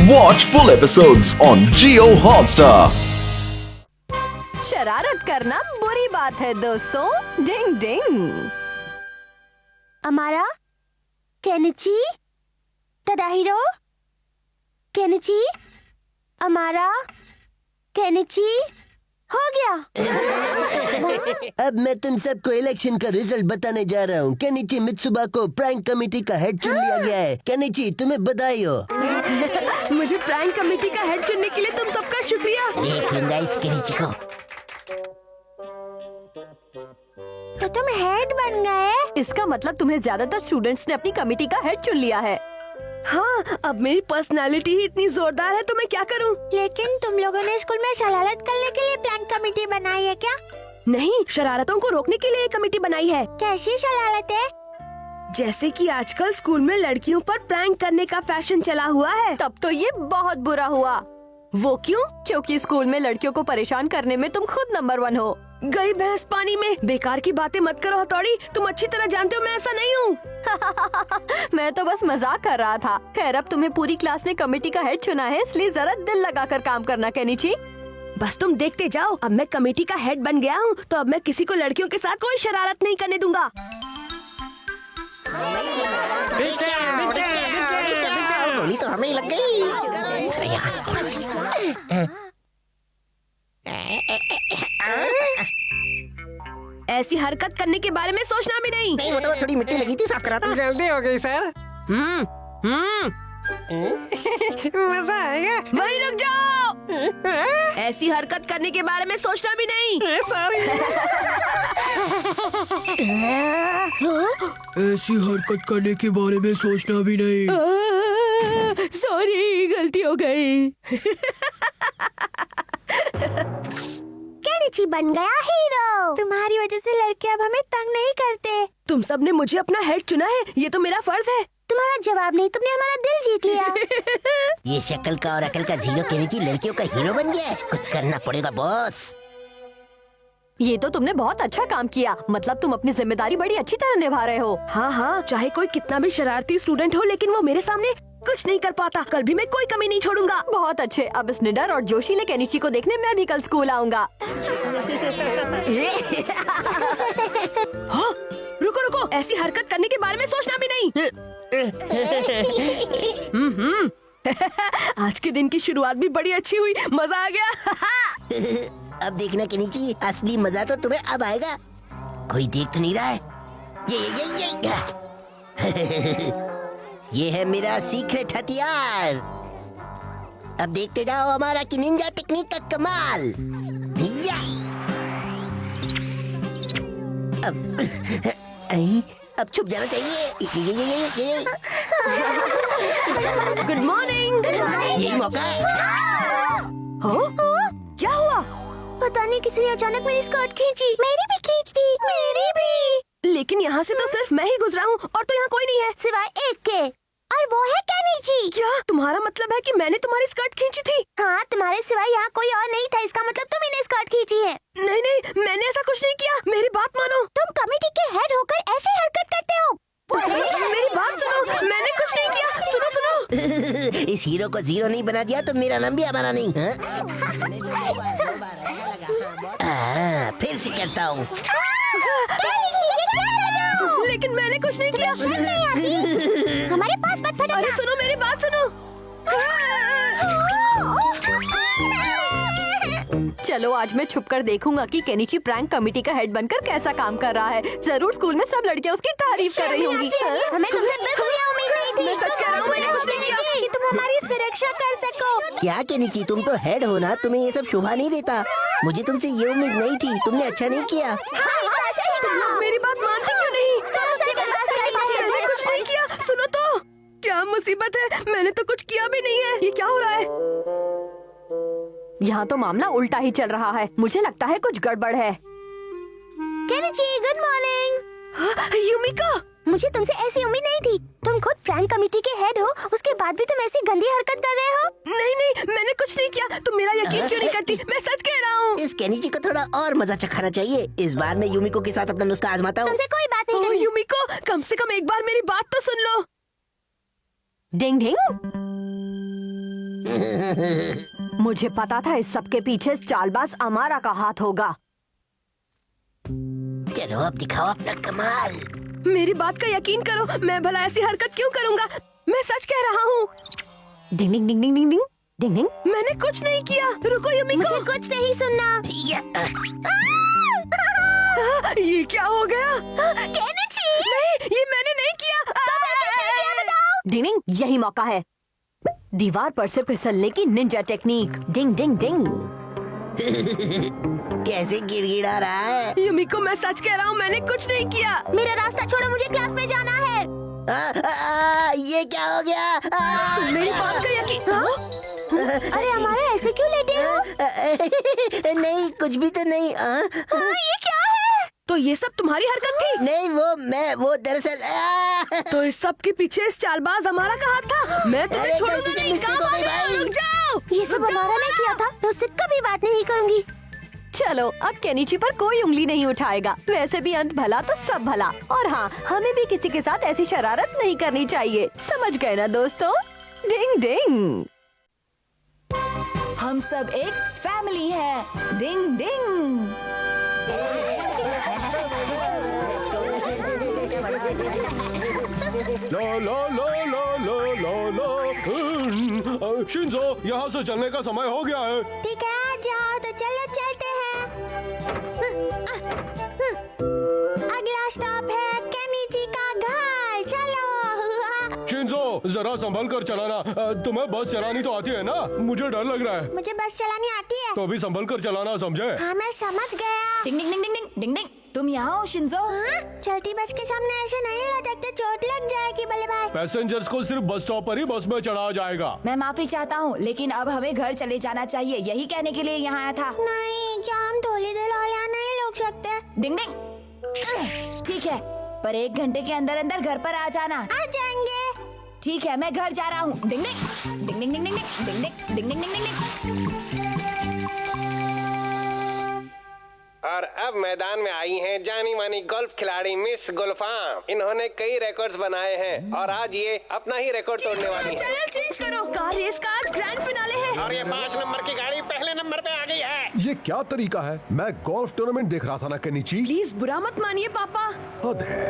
Watch full episodes on Jio Hotstar. शरारत करना बुरी बात है दोस्तों। डिंग डिंग। अमारा, केनिची, तडाहिरो, केनिची, अमारा, केनिची, हो गया। अब मैं तुम सबको इलेक्शन का रिजल्ट बताने जा रहा हूँ। केनिची मित्सुबा को प्रैंक कमेटी का हेड चुन लिया गया है। केनिची, तुम्हें बधाई हो। मुझे प्रैंक कमेटी का हेड चुनने के लिए तुम सबका शुक्रिया। देख लूंगा इस केनिची को। तो तुम हेड बन गए? इसका मतलब तुम्हें ज्यादातर स्टूडेंट्स ने अपनी कमेटी का हेड चुन लिया है। हाँ, अब मेरी पर्सनालिटी ही इतनी जोरदार है तो मैं क्या करूँ? लेकिन तुम लोगों ने स्कूल में शरारत करने के लिए प्लान कमेटी बनाई है क्या? नहीं, शरारतों को रोकने के लिए एक कमेटी बनाई है। कैसी शरारत है? जैसे कि आजकल स्कूल में लड़कियों पर प्रैंक करने का फैशन चला हुआ है। तब तो ये बहुत बुरा हुआ। वो क्यों? क्योंकि स्कूल में लड़कियों को परेशान करने में तुम खुद नंबर 1 हो। गई भैंस पानी में। बेकार की बातें मत करो हथौड़ी, तुम अच्छी तरह जानते हो मैं ऐसा नहीं हूँ। मैं तो बस मजाक कर रहा था। खैर, अब तुम्हें पूरी क्लास ने कमेटी का हेड चुना है, इसलिए जरा दिल लगाकर काम करना केनिची। बस तुम देखते जाओ, अब मैं कमेटी का हेड बन गया हूँ तो अब मैं किसी को लड़कियों के साथ कोई शरारत नहीं करने दूंगा। गोली तो हमें लग गई। ऐसी हरकत करने के बारे में सोचना भी नहीं। नहीं, वो तो थोड़ी मिट्टी लगी थी, साफ करा था। जल्दी हो गई सर। मजा आएगा। वहीं रुक जाओ। ऐसी हरकत करने के बारे में सोचना भी नहीं। सॉरी। ऐसी हरकत करने के बारे में सोचना भी नहीं। सॉरी, गलती हो गई। केनिची बन गया हीरो। तुम्हारी वजह से लड़के अब हमें तंग नहीं करते। तुम सब ने मुझे अपना हेड चुना है, ये तो मेरा फर्ज है। तुम्हारा जवाब नहीं, तुमने हमारा दिल जीत लिया। ये शक्ल का और अकल का जीरो केनिची लड़कियों का हीरो बन गया है। कुछ करना पड़ेगा बॉस। ये तो तुमने बहुत अच्छा काम किया। मतलब तुम अपनी जिम्मेदारी बड़ी अच्छी तरह निभा रहे हो। हाँ हाँ, चाहे कोई कितना भी शरारती स्टूडेंट हो, लेकिन वो मेरे सामने कुछ नहीं कर पाता। कल भी मैं कोई कमी नहीं छोड़ूंगा। बहुत अच्छे। अब इस निडर और जोशीले केनिची को देखने मैं भी कल स्कूल आऊंगा। हाँ, रुको रुको, ऐसी हरकत करने के बारे में सोचना भी नहीं। आज के दिन की शुरुआत भी बड़ी अच्छी हुई, मजा आ गया। अब देखना केनिची, असली मजा तो तुम्हें अब आएगा। कोई देख तो नहीं रहा है। ये है मेरा सीक्रेट हथियार। अब देखते जाओ हमारा कि निंजा टेक्निक का कमाल। या! अब छुप जाना चाहिए। Good morning. यही मौका है। क्या हुआ? पता नहीं किसी ने अचानक मेरी स्कर्ट खींची। मेरी भी खींच दी। मेरी भी। लेकिन यहाँ से तो सिर्फ मैं ही गुजरा हूँ और तो यहाँ कोई नहीं है सिवाय एक के, और वो है केनिची। क्या तुम्हारा मतलब है कि मैंने तुम्हारी स्कर्ट खींची थी? हाँ, तुम्हारे सिवाय यहाँ कोई और नहीं था। इसका मतलब तुम ही ने स्कर्ट खींची है। नहीं नहीं, मैंने ऐसा कुछ नहीं किया। मेरी बात मानो। तुम कमेटी के हेड होकर ऐसी हरकत करते हो। मेरी बात सुनो, मैंने कुछ नहीं किया। सुनो सुनो। इस हीरो को जीरो नहीं बना दिया तो मेरा नाम भी हमारा नहीं। फिर से करता हूँ। लेकिन मैंने कुछ नहीं किया। हमारे पास मत फटकना। अरे सुनो, मेरी बात सुनो। चलो, आज मैं छुपकर देखूंगा कि केनिची प्रैंक कमेटी का हेड बनकर कैसा काम कर रहा है। जरूर स्कूल में सब लड़कियां उसकी तारीफ कर रही होंगी। हमें तुमसे बिल्कुल ये उम्मीद नहीं थी। मैं सच कह रहा हूँ, मैंने कुछ नहीं किया। कि तुम हमारी सुरक्षा कर सको। क्या केनिची, तुम तो हेड हो ना, तुम्हें ये सब शोभा नहीं देता। मुझे तुमसे ये उम्मीद नहीं थी। तुमने अच्छा नहीं किया। मेरी बात मानते क्यों नहीं? मैंने कुछ नहीं किया। सुनो तो, क्या मुसीबत है? मैंने तो कुछ किया भी नहीं है। ये क्या हो रहा है? यहाँ तो मामला उल्टा ही चल रहा है। मुझे लगता है कुछ गड़बड़ है। Kenichi, good morning. युमिका, मुझे तुमसे ऐसी उम्मीद नहीं थी। तुम खुद प्रैंक कमेटी के हेड हो, उसके बाद भी तुम ऐसी गंदी हरकत कर रहे हो। नहीं नहीं, मैंने कुछ नहीं किया। तुम मेरा यकीन क्यों नहीं करती? मैं सच कह रहा हूँ। इस केनिची को थोड़ा और मजा चखाना चाहिए। इस बार मैं यूमिको के साथ अपना नुस्खा आजमाता हूँ। तुमसे कोई बात नहीं करनी। युमिको, कम से कम एक बार मेरी बात तो सुन लो। डिंग डिंग। मुझे पता था इस सब के पीछे चालबाज अमारा का हाथ होगा। चलो अब दिखाओ अपना कमाल। मेरी बात का यकीन करो, मैं भला ऐसी हरकत क्यों करूंगा? मैं सच कह रहा हूँ। डिंग डिंग डिंग डिंग डिंग डिंग डिंग डिंग। मैंने कुछ नहीं किया। रुको युमिको, मुझे कुछ नहीं सुनना। ये क्या हो गया? केनिची! नहीं, ये मैंने नहीं किया। डिंग डिंग, यही मौका है दीवार पर से फिसलने की निंजा टेक्निक। डिंग डिंग डिंग। कैसे गिड़गिड़ा रहा है? युमिको, मैं सच कह रहा हूँ, मैंने कुछ नहीं किया। मेरा रास्ता छोड़ो, मुझे क्लास में जाना है। ये क्या हो गया? मेरी बात का यकीन। अरे हमारे ऐसे क्यों लेटे हो? नहीं, कुछ भी तो नहीं। ये क्या है? तो ये सब तुम्हारी हरकत थी? नहीं, वो दरअसल तो इस सब के पीछे इस चालबाज हमारा का हाथ था। मैं तुम्हें अरे, छोड़ूंगा गलती से नहीं। mistake हो गई भाई। रुक जाओ। ये सब हमारा ने किया था, तो उससे कभी बात नहीं करूंगी। चलो, अब केनिची पर कोई उंगली नहीं उठाएगा। वैसे भी अंत भला तो सब भला। और हाँ, हमें भी किसी के साथ ऐसी शरारत नहीं करनी चाहिए। समझ गए ना दोस्तों? डिंग डिंग। हम सब एक फैमिली है। डिंग डिंग। ला ला ला ला ला ला ला। शिंजो, यहाँ से चलने का समय हो गया है। ठीक है, आ जाओ तो चलो चलते हैं। अगला स्टॉप है केनिची का घर। चलो। शिंजो, जरा संभल कर चलाना। तुम्हें बस चलानी तो आती है ना? मुझे डर लग रहा है। मुझे बस चलानी आती है। तो भी संभल कर चलाना, समझे? हाँ, मैं समझ गया। डिंग डिंग डिंग डिंग डिंग डिंग। तुम यहाँ हो शिंजो? हाँ? चलती बस के सामने ऐसे नहीं लटकते, चोट लग जाएगी बल्ले भाई। पैसेंजर्स को सिर्फ बस स्टॉप पर ही बस में चढ़ाया जाएगा। मैं माफी चाहता हूँ, लेकिन अब हमें घर चले जाना चाहिए। यही कहने के लिए यहाँ आया था। नहीं, क्या हम थोड़ी देर और यहाँ नहीं रुक सकते? डिंग डिंग। ठीक है, पर 1 घंटे के अंदर अंदर घर पर आ जाना। आ जाएंगे। ठीक है, मैं घर जा रहा हूँ। डिंग डिंग डिंग डिंग डिंग डिंग डिंग डिंग डिंग डिंग डिंग डिंग। और अब मैदान में आई हैं जानी मानी गोल्फ खिलाड़ी मिस गुलफाम। इन्होंने कई रिकॉर्ड्स बनाए हैं और आज ये अपना ही रिकॉर्ड तोड़ने वाली है। चैनल चेंज करो। कार रेस का आज ग्रैंड फिनाले है। और ये 5 नंबर की गाड़ी पहले नंबर पे आ गई है। ये क्या तरीका है? मैं गोल्फ टूर्नामेंट देख रहा था ना केनिची। प्लीज बुरा मत मानिए पापा। हद है।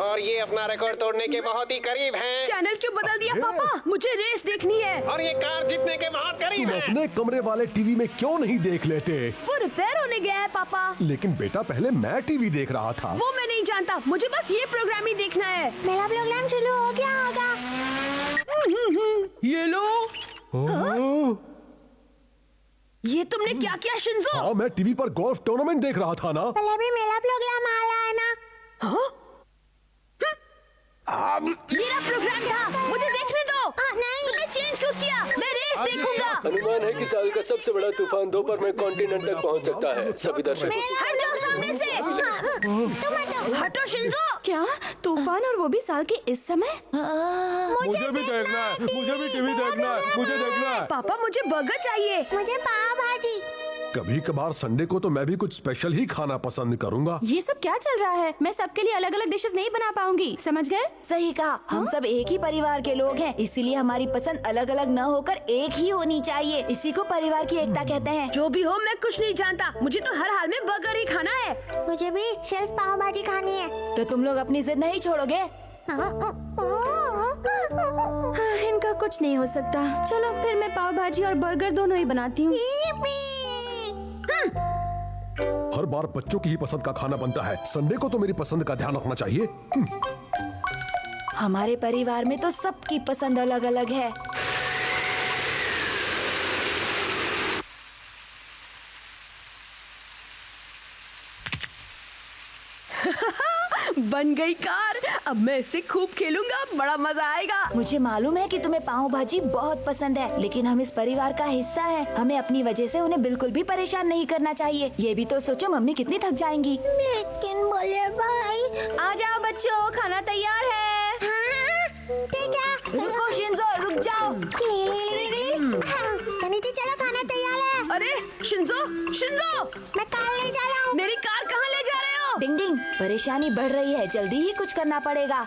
और ये अपना रिकॉर्ड तोड़ने के बहुत ही करीब हैं। चैनल क्यों बदल दिया पापा? मुझे रेस देखनी है। और ये कार जीतने के बहुत करीब तुम है। अपने कमरे वाले टीवी में क्यों नहीं देख लेते? वो रिपेयर होने गया है पापा। लेकिन बेटा, पहले मैं टीवी देख रहा था। वो मैं नहीं जानता, मुझे बस ये प्रोग्राम ही देखना है। मेरा प्रोग्राम शुरू हो गया होगा। ये लो। ओह, ये तुमने क्या किया शिंजो? हाँ, मैं टीवी पर गोल्फ टूर्नामेंट देख रहा था ना। पहले भी मेरा प्रोग्राम आ रहा है ना। हाँ? मेरा प्रोग्राम यहाँ, मुझे देखने दो। नहीं, तुमने चेंज क्यों किया? मैं रेस देखूंगा। अनुमान है कि साल का सबसे बड़ा तूफान दोपहर में कॉन्टिनेंट तक पहुंच सकता है। सभी दर्शक हट जाओ सामने से। हटो शिंजो। क्या तूफान, और वो भी साल के इस समय? मुझे भी देखना है। मुझे भी टीवी देखना है। मुझे देखना है। पापा, मुझे बर्गर चाहिए। मुझे पाव भाजी। कभी कभार संडे को तो मैं भी कुछ स्पेशल ही खाना पसंद करूंगा। ये सब क्या चल रहा है? मैं सबके लिए अलग अलग डिशेस नहीं बना पाऊंगी, समझ गए? सही कहा। हम सब एक ही परिवार के लोग हैं, इसीलिए हमारी पसंद अलग अलग न होकर एक ही होनी चाहिए। इसी को परिवार की एकता कहते हैं। जो भी हो, मैं कुछ नहीं जानता। मुझे तो हर हाल में बर्गर ही खाना है। मुझे भी सिर्फ पाव भाजी खानी है। तो तुम लोग अपनी जिद नहीं छोड़ोगे? हाँ, इनका कुछ नहीं हो सकता। चलो फिर मैं पाव भाजी और बर्गर दोनों ही बनाती हूँ। हर बार बच्चों की ही पसंद का खाना बनता है। संडे को तो मेरी पसंद का ध्यान रखना चाहिए। हमारे परिवार में तो सबकी पसंद अलग अलग है। बन गई कार। अब मैं इससे खूब खेलूंगा, बड़ा मजा आएगा। मुझे मालूम है कि तुम्हें पाव भाजी बहुत पसंद है, लेकिन हम इस परिवार का हिस्सा हैं। हमें अपनी वजह से उन्हें बिल्कुल भी परेशान नहीं करना चाहिए। ये भी तो सोचो, मम्मी कितनी थक जाएंगी। लेकिन बोले भाई। आ जाओ बच्चों, खाना तैयार है। ठीक है। रुको शिंजो, रुक जाओ। केनिची, चलो, खाना तैयार है। अरे शिंजो, शिंजो, मैं कार ले जा रहा हूँ। मेरी कार कहाँ ले जा रहे हो? डिंग डिंग, परेशानी बढ़ रही है, जल्दी ही कुछ करना पड़ेगा।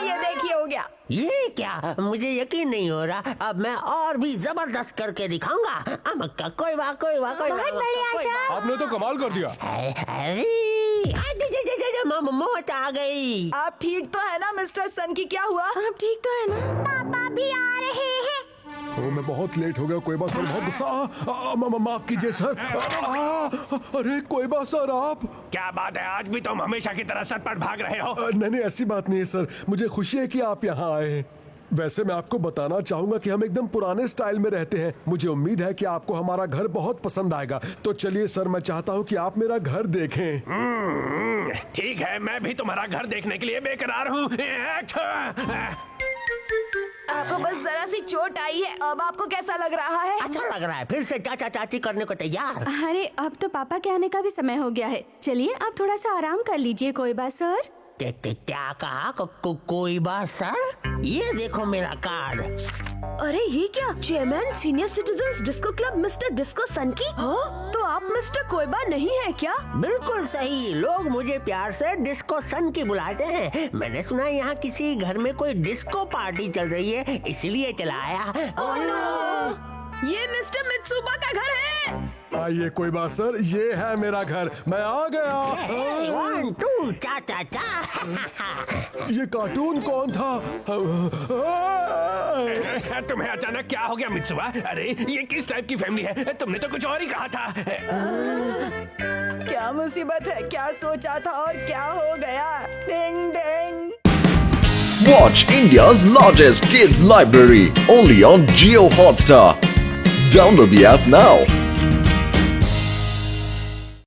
ये देखिए हो गया। ये क्या, मुझे यकीन नहीं हो रहा। अब मैं और भी जबरदस्त करके दिखाऊंगा। अमक्का कोई बात बहुत बढ़िया सर। आपने तो कमाल कर दिया। मौत आ गई। आप ठीक तो है ना मिस्टर सन की? क्या हुआ? आप ठीक तो है ना? पापा भी आ रहे हैं। मैं बहुत लेट हो गया। कोयबा सर बहुत गुस्सा। माफ कीजिए सर। अरे कोयबा सर आप। क्या बात है, आज भी तुम हमेशा की तरह सर पर भाग रहे हो? नहीं ऐसी बात नहीं है सर, मुझे खुशी है कि आप यहाँ आए। वैसे मैं आपको बताना चाहूंगा कि हम एकदम पुराने स्टाइल में रहते हैं। मुझे उम्मीद है कि आपको हमारा घर बहुत पसंद आएगा। तो चलिए सर, मैं चाहता हूँ कि आप मेरा घर देखें। ठीक है, मैं भी तुम्हारा घर देखने के लिए बेकरार हूँ। आपको बस जरा सी चोट आई है। अब आपको कैसा लग रहा है? अच्छा लग रहा है। फिर से चाचा चाची करने को तैयार। अरे अब तो पापा के आने का भी समय हो गया है। चलिए आप थोड़ा सा आराम कर लीजिए कोयबा सर। क्या कहा? कोई बात सर? ये देखो मेरा कार्ड। अरे ये क्या, chairman senior citizens disco club mister disco son की? तो आप मिस्टर कोयबा नहीं है क्या? बिल्कुल सही। लोग मुझे प्यार से डिस्को सन की बुलाते हैं। मैंने सुना यहाँ किसी घर में कोई डिस्को पार्टी चल रही है, इसलिए चला आया। ये मिस्टर मित्सुबा का घर है। आइए कोयबा सर, ये है मेरा घर। मैं आ गया। 1 2 चा चा चा। ये कार्टून कौन था? तुम्हें अचानक क्या हो गया मित्सुबा? अरे ये किस टाइप की फैमिली है? तुमने तो कुछ और ही कहा था। क्या मुसीबत है? क्या सोचा था और क्या हो गया? डिंग डिंग। Watch India's largest kids library only on Jio Hotstar. Download the app now.